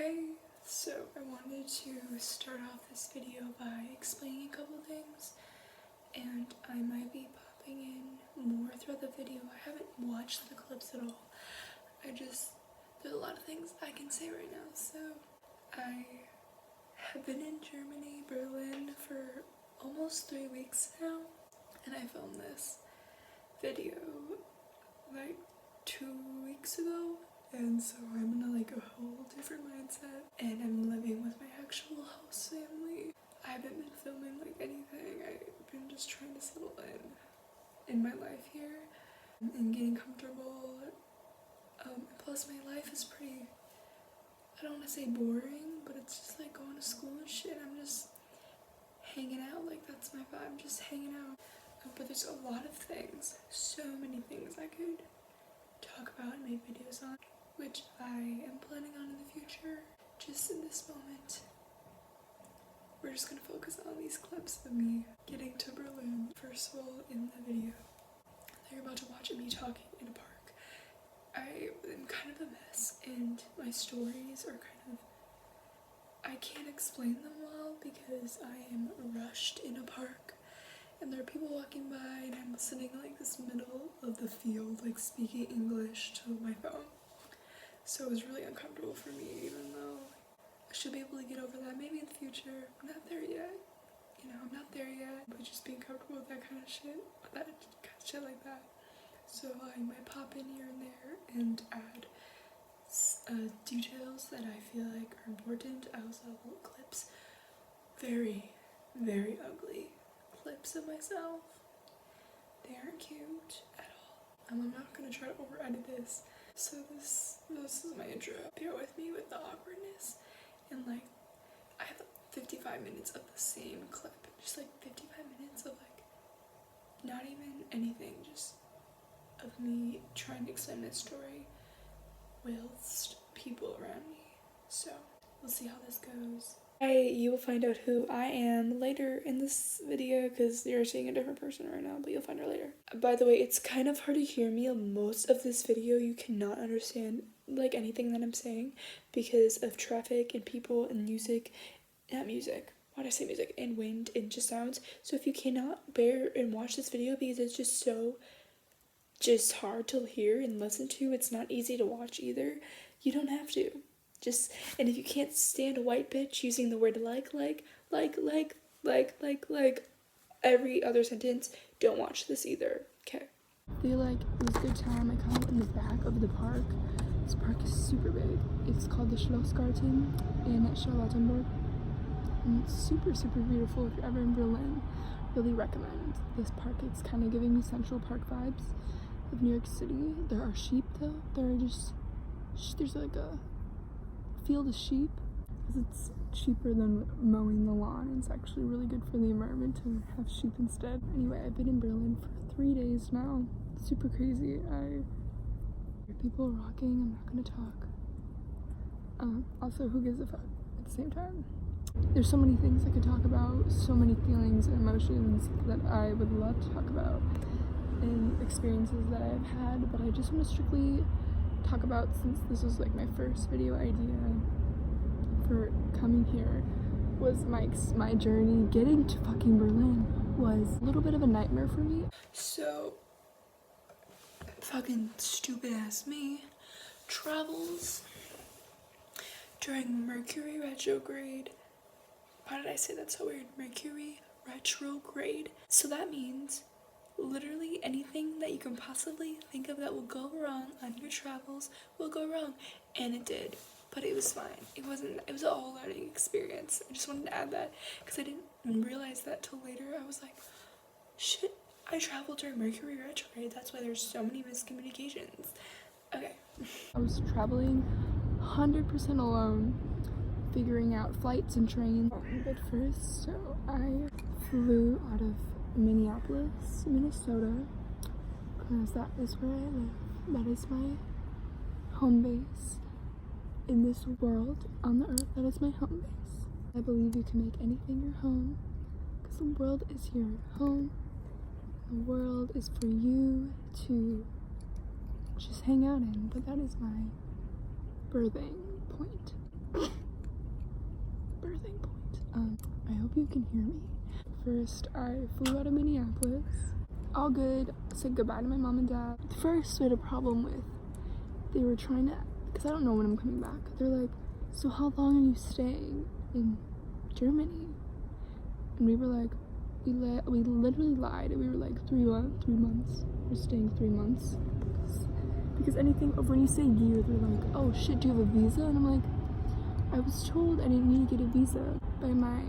Hey, so I wanted to start off this video by explaining a couple things, and I might be popping in more throughout the video. I haven't watched the clips at all. There's a lot of things I can say right now. So I have been in Germany, Berlin for almost 3 weeks now, and I filmed this video like 2 weeks ago. And so I'm in a whole different mindset, and I'm living with my actual host family. I haven't been filming anything. I've been just trying to settle in my life here and getting comfortable. Plus my life is pretty, I don't want to say boring, but it's just like going to school and shit. I'm just hanging out, that's my vibe, just hanging out. But there's a lot of things, so many things I could talk about and make videos on, which I am planning on in the future. Just in this moment, we're just gonna focus on these clips of me getting to Berlin. First of all, in the video that you're about to watch, me talking in a park. I am kind of a mess, and my stories are I can't explain them well because I am rushed in a park. And there are people walking by, and I'm sitting in this middle of the field, speaking English to my phone. So it was really uncomfortable for me, even though I should be able to get over that maybe in the future. I'm not there yet. I'm not there yet. But just being comfortable with that kind of shit, like that. So I might pop in here and there and add details that I feel like are important. I also have little clips, very, very ugly clips of myself. They aren't cute at all. I'm not gonna try to over edit this. So this is my intro. Bear with me with the awkwardness. And I have 55 minutes of the same clip. Just 55 minutes of not even anything, just of me trying to explain my story whilst people around me. So we'll see how this goes. You will find out who I am later in this video because you're seeing a different person right now, but you'll find her later. By the way, it's kind of hard to hear me. Most of this video you cannot understand anything that I'm saying because of traffic and people and music. Not music. Why did I say music? And wind and just sounds. So if you cannot bear and watch this video because it's just hard to hear and listen to, it's not easy to watch either, you don't have to. And if you can't stand a white bitch using the word like every other sentence, don't watch this either, okay? I feel like it was a good time. I come in the back of the park. This park is super big. It's called the Schlossgarten in Charlottenburg. And it's super, super beautiful. If you're ever in Berlin, really recommend this park. It's kind of giving me Central Park vibes of New York City. There are sheep though. There's a field of sheep because it's cheaper than mowing the lawn. It's actually really good for the environment to have sheep instead. Anyway, I've been in Berlin for 3 days now. Super crazy. I hear people rocking. I'm not gonna talk. Also, who gives a fuck at the same time? There's so many things I could talk about, so many feelings and emotions that I would love to talk about and experiences that I've had, but I just want to strictly talk about, since this was my first video idea for coming here, was my journey getting to fucking Berlin was a little bit of a nightmare for me. So fucking stupid ass me travels during Mercury retrograde. Why did I say that so weird? Mercury retrograde. So that means literally anything that you can possibly think of that will go wrong on your travels will go wrong. And it did. But it was fine. It was a whole learning experience. I just wanted to add that because I didn't realize that till later. I was like, shit, I traveled during Mercury retrograde. That's why there's so many miscommunications. Okay. I was traveling 100% alone, figuring out flights and trains. But first, so I flew out of Minneapolis, Minnesota, because that is where I live. That is my home base in this world, on the earth. That is my home base. I believe you can make anything your home, because the world is your home. The world is for you to just hang out in, but that is my birthing point. hope you can hear me. First, I flew out of Minneapolis. All good. Said goodbye to my mom and dad. First, we had a problem with, they were trying to, because I don't know when I'm coming back. They're like, so how long are you staying in Germany? And we were like, we literally lied. And we were like, 3 months. We're staying 3 months. Because anything over, when you say year, they're like, oh shit, do you have a visa? And I'm like, I was told I didn't need to get a visa by my,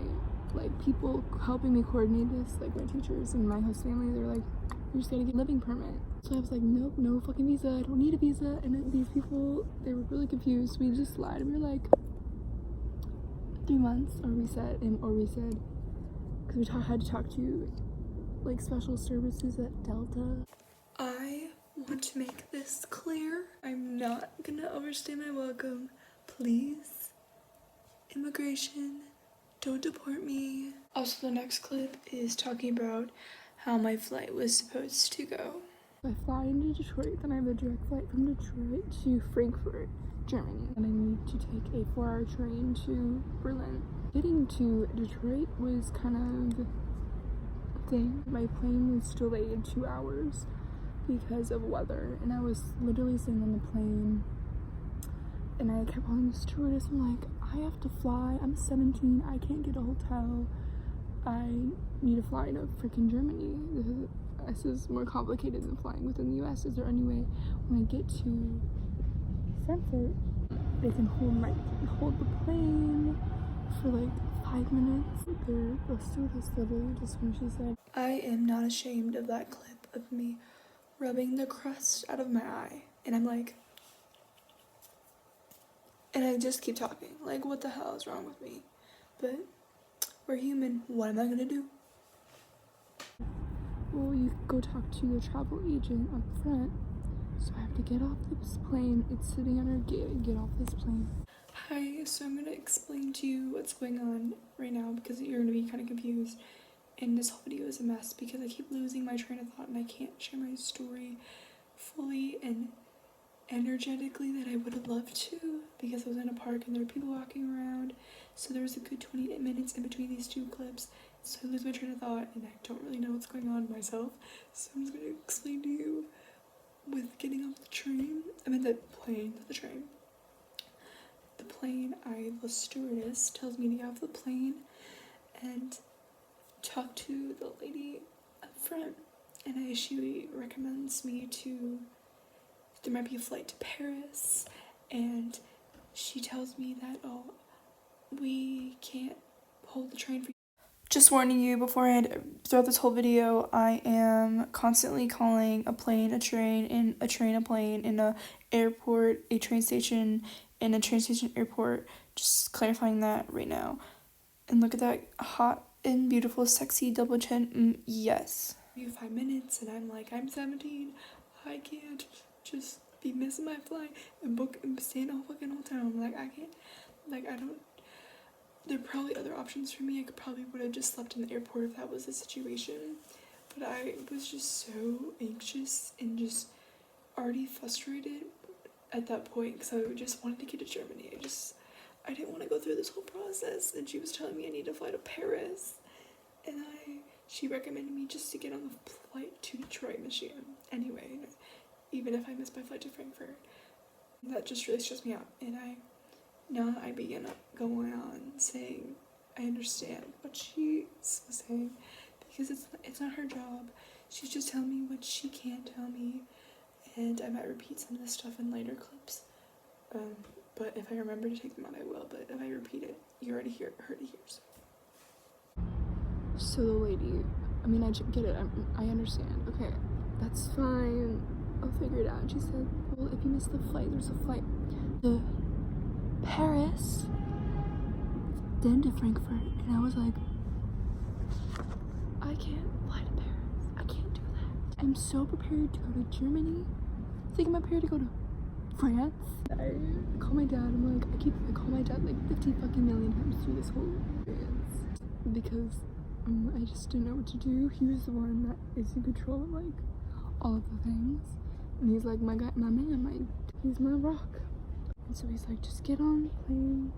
like, people helping me coordinate this, like my teachers and my host family. They're like, you just gotta get a living permit. So I was like, nope, no fucking visa, I don't need a visa. And then these people, they were really confused. We just lied, and we were like, 3 months, or we said, because we had to talk to, like, special services at Delta. I want to make this clear. I'm not gonna overstay my welcome. Please, immigration, don't deport me. Also, the next clip is talking about how my flight was supposed to go. I fly into Detroit, then I have a direct flight from Detroit to Frankfurt, Germany. And I need to take a 4-hour train to Berlin. Getting to Detroit was kind of a thing. My plane was delayed 2 hours because of weather, and I was literally sitting on the plane, and I kept calling the stewardess. I'm like, I have to fly. I'm 17. I can't get a hotel. I need to fly to freaking Germany. This is more complicated than flying within the U.S. Is there any way when I get to Frankfurt, they can hold the plane for like 5 minutes? The stewardess literally just when she said, I am not ashamed of that clip of me rubbing the crust out of my eye, and I'm like, and I just keep talking, like, what the hell is wrong with me? But we're human. What am I gonna do? Well, you go talk to the travel agent up front. So I have to get off this plane. It's sitting at our gate and get off this plane. Hi, so I'm gonna explain to you what's going on right now because you're gonna be kind of confused. And this whole video is a mess because I keep losing my train of thought and I can't share my story fully and energetically that I would have loved to, because I was in a park and there were people walking around. So there was a good 28 minutes in between these two clips. So I lose my train of thought and I don't really know what's going on myself. So I'm just gonna explain to you with getting off the train. I mean the plane, not the train. The plane, the stewardess tells me to get off the plane and talk to the lady up front, and she recommends me to, there might be a flight to Paris, and she tells me that, oh, we can't hold the train for you. Just warning you beforehand, throughout this whole video, I am constantly calling a plane a train, and a train a plane, in a airport, a train station, in a train station airport. Just clarifying that right now. And look at that hot and beautiful, sexy double chin. Yes. You 5 minutes, and I'm like, I'm 17. I can't just be missing my flight and stay in a fucking hotel. I'm like, I can't. Like, I don't. There are probably other options for me. I probably would have just slept in the airport if that was the situation. But I was just so anxious and just already frustrated at that point because I just wanted to get to Germany. I didn't want to go through this whole process, and she was telling me I need to fly to Paris, and she recommended me just to get on the flight to Detroit, Michigan. Anyway, even if I missed my flight to Frankfurt, that just really stressed me out, and I began going on saying I understand what she was saying, because it's not her job. She's just telling me what she can tell me, and I might repeat some of this stuff in later clips. But if I remember to take them out, I will. But if I repeat it, you already heard it here. So the lady, I mean, I get it. I understand. Okay, that's fine. I'll figure it out. She said, well, if you miss the flight, there's a flight to Paris, then to Frankfurt. And I was like, I can't fly to Paris. I can't do that. I'm so prepared to go to Germany. I think I'm prepared to go to France. I call my dad. I call my dad like 50 fucking million times through this whole experience because I just didn't know what to do. He was the one that is in control of like all of the things, and he's like my man, he's my rock. And so he's like, just get on the plane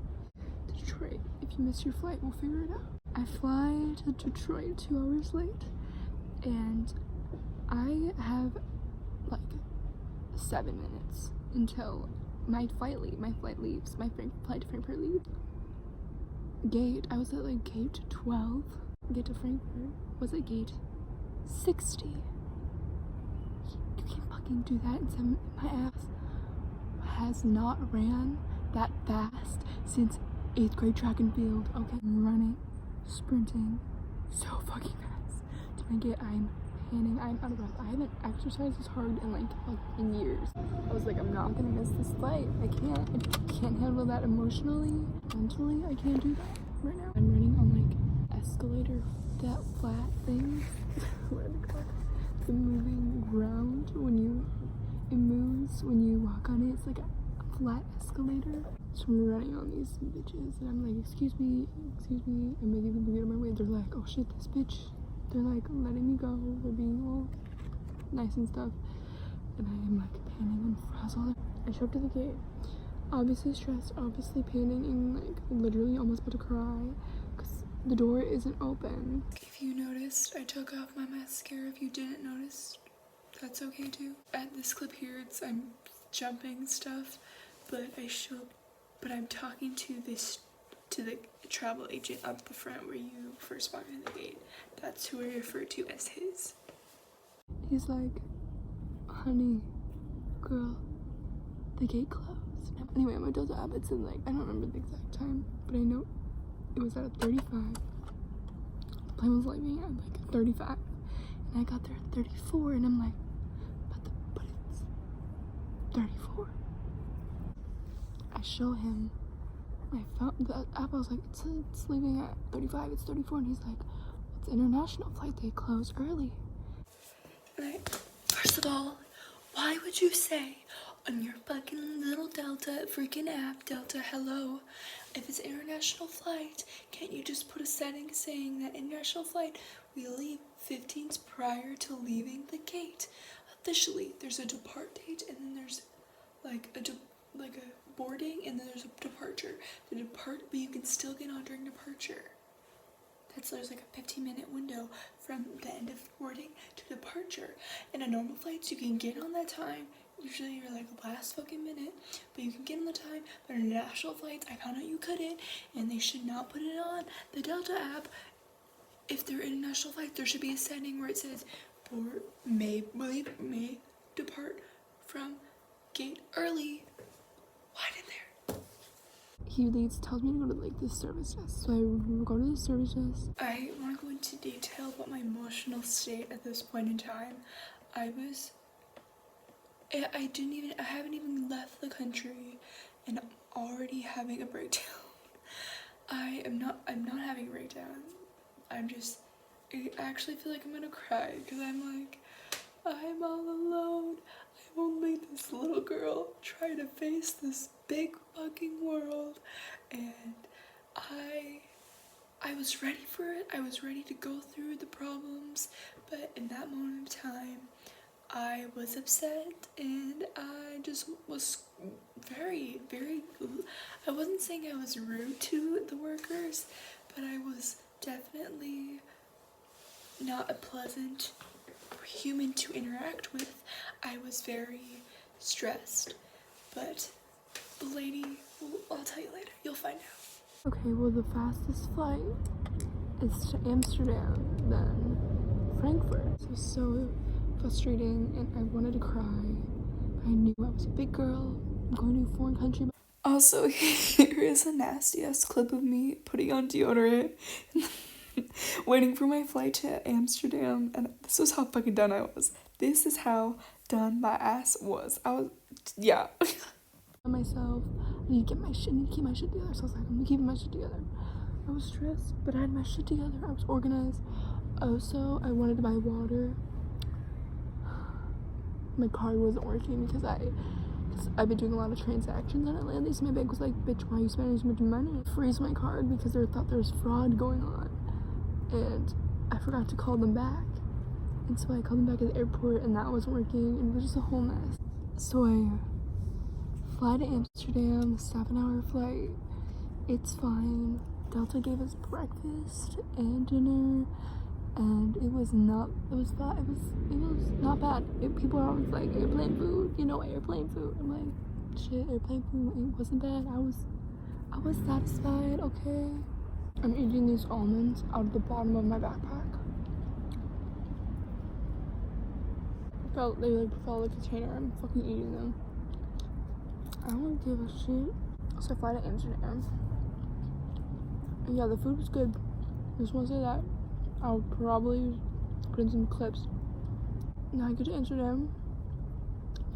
to Detroit. If you miss your flight, we'll figure it out. I fly to Detroit 2 hours late, and I have like 7 minutes until my flight leaves. My flight to Frankfurt leaves. I was at like gate 12. Get to Frankfurt was at gate 60. You can't fucking do that in 7. My ass has not ran that fast since 8th grade track and field. Okay, I'm running, sprinting so fucking fast to my gate. I'm panting, I'm out of breath. I haven't exercised as hard in years. I was like, I'm not gonna miss this flight. I can't handle that emotionally, mentally. I can't do that right now. I'm running on like escalator, that flat thing. What are they called? The moving ground it moves when you walk on it. It's like a flat escalator. So I'm running on these bitches, and I'm like, excuse me, I'm making people get on my way. They're like, oh shit, this bitch. They're like letting me go. They're being all nice and stuff, and I am like panting and frazzled. I show up to the gate, obviously stressed, obviously panting, and like literally almost about to cry because the door isn't open. If you noticed, I took off my mascara. If you didn't notice, that's okay too. At this clip here, I'm jumping stuff, but I'm talking to the travel agent up the front where you first walk in the gate. That's who I refer to as his. He's like, honey, girl, the gate closed. Anyway, my Delta app, it's in like, I don't remember the exact time, but I know it was at 35. The plane was leaving at like 35, and I got there at 34, and I'm like, but it's 34. I show him my phone, the app. I was like, it's leaving at 35, it's 34, and he's like, it's international flight, they close early. And first of all, why would you say on your fucking little Delta freaking app, Delta, hello, if it's international flight, can't you just put a setting saying that international flight, we leave 15 prior to leaving the gate? Officially, there's a depart date, and then there's like a boarding, and then there's a departure. But you can still get on during departure. There's like a 15-minute window from the end of boarding to departure. And on normal flights, you can get on that time. Usually you're like the last fucking minute, but you can get on the time. But on international flights, I found out you couldn't, and they should not put it on the Delta app. If they're international flights, there should be a setting where it says, may depart from gate early. Why didn't there? He tells me to go to like this service desk. So I go to the service desk. I want to go into detail about my emotional state at this point in time. I haven't even left the country, and I'm already having a breakdown. I'm not having a breakdown. I actually feel like I'm gonna cry because I'm like, I'm all alone. I'm only this little girl trying to face this big fucking world, and I was ready for it. I was ready to go through the problems, but in that moment of time, I was upset, and I just was very, very, I wasn't saying I was rude to the workers, but I was definitely not a pleasant human to interact with. I was very stressed, but the lady, I'll tell you later, you'll find out. Okay, well, the fastest flight is to Amsterdam, then Frankfurt. So it was so frustrating, and I wanted to cry. I knew I was a big girl, I'm going to a foreign country. Also, here is a nasty ass clip of me putting on deodorant waiting for my flight to Amsterdam, and this was how fucking done I was. This is how done my ass was. Yeah. Myself, I need to keep my shit together. So I was like, I'm keeping my shit together. I was stressed, but I had my shit together. I was organized. Also, I wanted to buy water. My card wasn't working because I've been doing a lot of transactions on Atlanta. So my bank was like, bitch, why are you spending so much money? Freeze my card because they thought there was fraud going on. And I forgot to call them back. And so I called them back at the airport, and that wasn't working, and it was just a whole mess. So I fly to Amsterdam, 7-hour flight. It's fine. Delta gave us breakfast and dinner, and it was not bad. People are always like, airplane food, you know, airplane food. I'm like, shit, airplane food, it wasn't bad. I was satisfied. Okay, I'm eating these almonds out of the bottom of my backpack. They like fell like a container. I'm fucking eating them. I don't give a shit. So I fly to Amsterdam. And yeah, the food was good. I just want to say that. I'll probably put in some clips. Now I get to Amsterdam.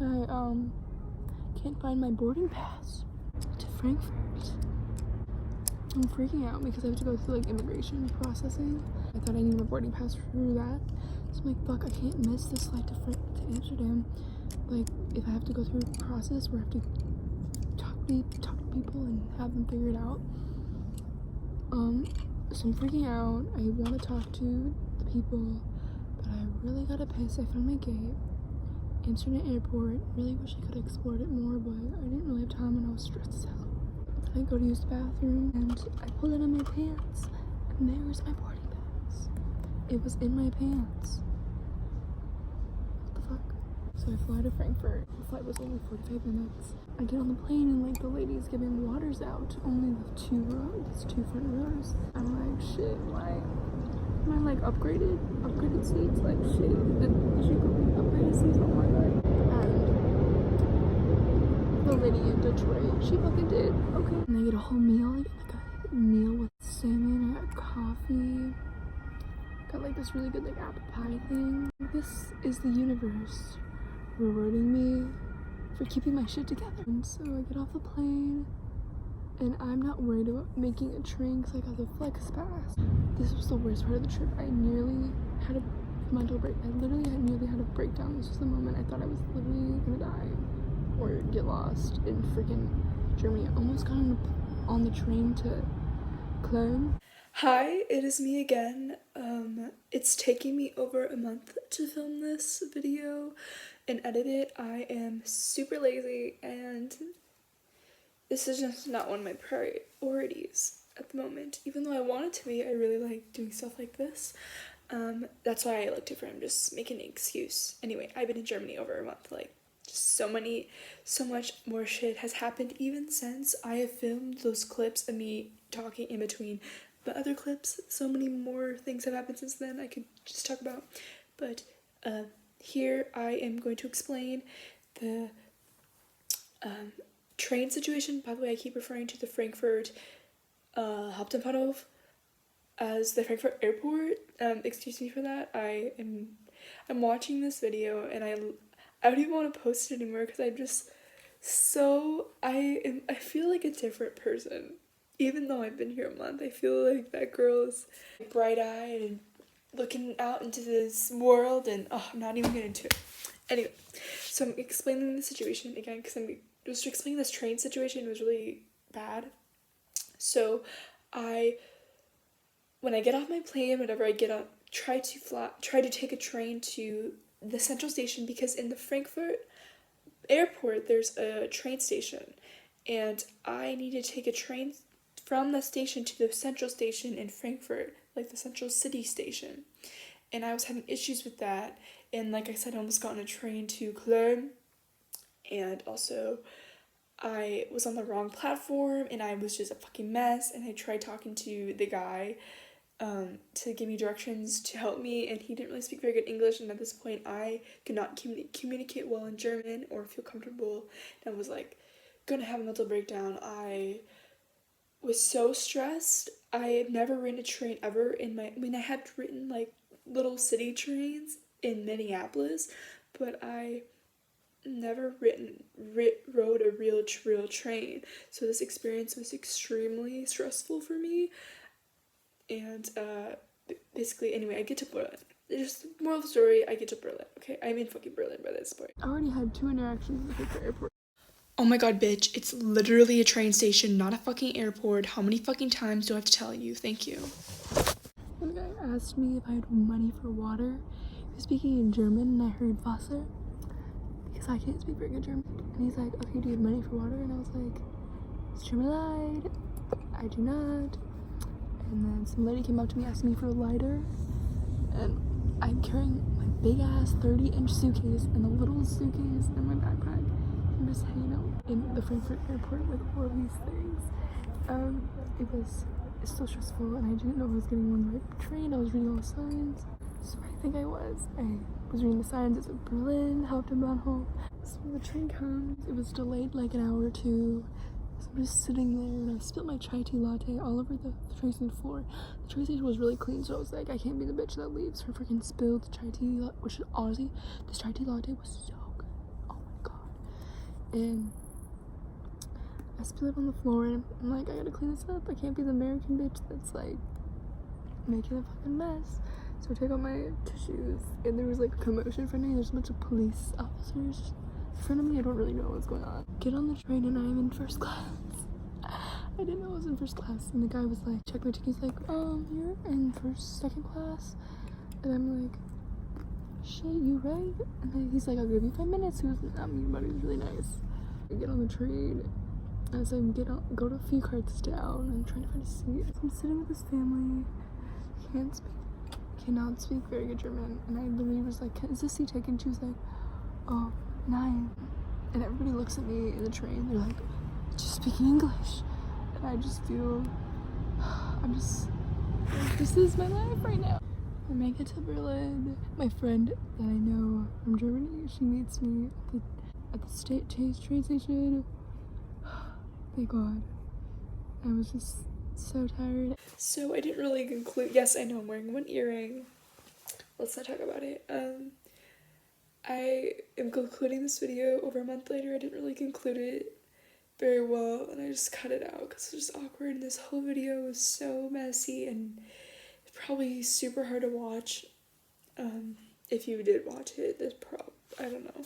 And I can't find my boarding pass to Frankfurt. I'm freaking out because I have to go through like immigration processing. I thought I needed my boarding pass through that. So I'm like, fuck, I can't miss this flight to Amsterdam. Like, if I have to go through a process where I have to talk to people and have them figure it out. So I'm freaking out. I want to talk to the people, but I really gotta piss. I found my gate. Amsterdam airport. Really wish I could have explored it more, but I didn't really have time and I was stressed out. I go to use the bathroom and I pull it in my pants, and there was my boarding pass. It was in my pants. What the fuck? So I fly to Frankfurt. The flight was only 45 minutes. I get on the plane and like the lady's giving waters out. Only the two front rows. I'm like, shit, why am I like upgraded seats? Like shit, did she put me upgraded seats? Oh my god. And the lady in Detroit, she fucking did. Okay. And I get a whole meal. I get like a meal with salmon. I got coffee. Got like this really good like apple pie thing. This is the universe rewarding me for keeping my shit together. And so I get off the plane and I'm not worried about making a train because I got the flex pass. This was the worst part of the trip. I nearly had a mental break. I literally nearly had a breakdown. This was the moment I thought I was literally gonna die or get lost in freaking Germany. I almost got on the train to Cologne. Hi, it is me again. It's taking me over a month to film this video and edit it. I am super lazy and this is just not one of my priorities at the moment. Even though I want it to be, I really like doing stuff like this. That's why I look different. I'm just making an excuse. Anyway, I've been in Germany over a month. Like, just so much more shit has happened even since I have filmed those clips of me talking in between. But other clips, so many more things have happened since then I could just talk about. But here I am going to explain the train situation. By the way, I keep referring to the Frankfurt Hauptbahnhof as the Frankfurt airport. Excuse me for that. I'm watching this video and I don't even want to post it anymore because I'm just I feel like a different person. Even though I've been here a month, I feel like that girl is bright-eyed and looking out into this world, and I'm not even getting into it. Anyway, so I'm explaining the situation again because I'm just explaining this train situation. It was really bad. So when I get off my plane, whenever I get on, try to take a train to the central station, because in the Frankfurt airport there's a train station, and I need to take a train from the station to the central station in Frankfurt, like the central city station. And I was having issues with that, and like I said, I almost got on a train to Cologne, and also I was on the wrong platform and I was just a fucking mess, and I tried talking to the guy to give me directions to help me, and he didn't really speak very good English, and at this point I could not communicate well in German or feel comfortable, and I was like gonna have a mental breakdown. I was so stressed. I had never ridden a train ever I had ridden like little city trains in Minneapolis, but I never rode a real train. So this experience was extremely stressful for me. And basically, anyway, I get to Berlin. Just moral of the story, I get to Berlin. Okay, I'm in fucking Berlin by this point. I already had 2 interactions with the airport. Oh my god, bitch, it's literally a train station, not a fucking airport. How many fucking times do I have to tell you? Thank you. One guy asked me if I had money for water. He was speaking in German and I heard Wasser, because I can't speak very good German. And he's like, okay, do you have money for water? And I was like, es tut mir leid, I do not. and then some lady came up to me asking me for a lighter, and I'm carrying my big ass 30-inch suitcase and the little suitcase in my backpack. I'm just hanging out in the Frankfurt airport with all of these things. It's so stressful, and I didn't know I was getting on the right train. I was reading all the signs. So I think I was reading the signs. It's in Berlin, Hauptbahnhof. So when the train comes, it was delayed like an hour or two. So I'm just sitting there, and I spilled my chai tea latte all over the train station floor. The train station was really clean, so I was like, I can't be the bitch that leaves her freaking spilled chai tea, which honestly, this chai tea latte was so good. Oh my god. And I spilled it on the floor, and I'm like, I gotta clean this up. I can't be the American bitch that's like making a fucking mess. So I take out my tissues, and there was like a commotion in front of me. There's a bunch of police officers in front of me. I don't really know what's going on. Get on the train, and I'm in first class. I didn't know I was in first class, and the guy was like, check my ticket. He's like, you're in second class, and I'm like, shit, you right? And then he's like, I'll give you 5 minutes. He was not mean, but he was really nice. I get on the train. As I go to a few carts down and trying to find a seat. So I'm sitting with this family. Cannot speak very good German, and I literally was like, is this seat taken? She was like, oh, 9. And everybody looks at me in the train. They're like, she's speaking English. And I just feel, this is my life right now. I make it to Berlin. My friend that I know from Germany, she meets me at the train station. Thank God. I was just so tired. So I didn't really conclude. Yes, I know I'm wearing one earring. Let's not talk about it. I am concluding this video over a month later. I didn't really conclude it very well, and I just cut it out because it was just awkward. And this whole video was so messy and probably super hard to watch. If you did watch it, I don't know.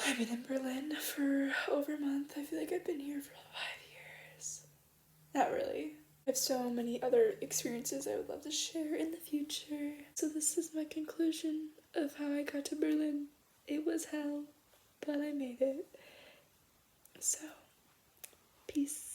I've been in Berlin for over a month. I feel like I've been here for 5 years. Not really. I have so many other experiences I would love to share in the future. So this is my conclusion of how I got to Berlin. It was hell, but I made it. So, peace.